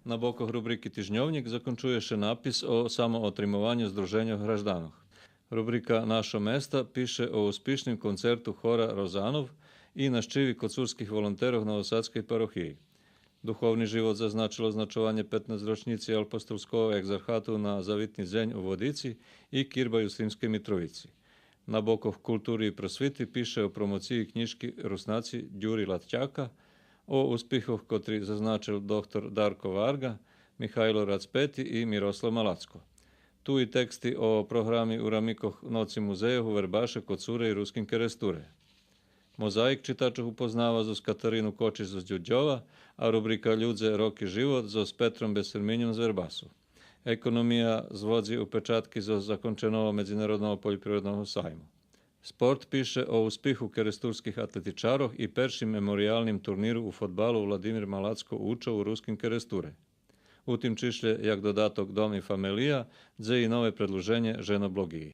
Na bokoch rubriki Tyžňovnik zakončuje še napis o samootrymovanju Združenja Hraždanoh. Rubrika Našo mesta piše o uspішnym koncertu chora Rozanov i naščivi kocurskih volonterov Novosadskej parohiji. Duhovni život zaznačilo značovanje 15-ročnici apostolskого egzarhatu na Zavitni dzeň u Vodici i Kirbaju Srimskej Mitrovici. Na bokoh Kulturi i prosviti piše o promociji knjižki Rusnaci Đuri Latjaka, o uspjehoh kotri zaznačil dr. Darko Varga, Mihajlo Racpeti i Miroslav Malacko. Tu i teksti o programi u ramikoh Noci muzeju u Verbaše, Kocure i Ruskim Keresture. Mozaik čitačov upoznava zos Katarinu Kočić zos Đuđova, a rubrika Ljudze, rok i život zos Petrom Beserminjom z Verbasu. Ekonomija zvodzi u pečatki zos zakončenovo Međunarodnog poljoprivrednog sajmu. Sport piše o uspjehu keresturskih atletičarov i peršim memorialnim turniru u fotbalu Vladimir Malacko učo u Ruskim Keresture. U tim čišlje, jak dodatok Dom i familija, dze i nove predluženje ženoblogiji.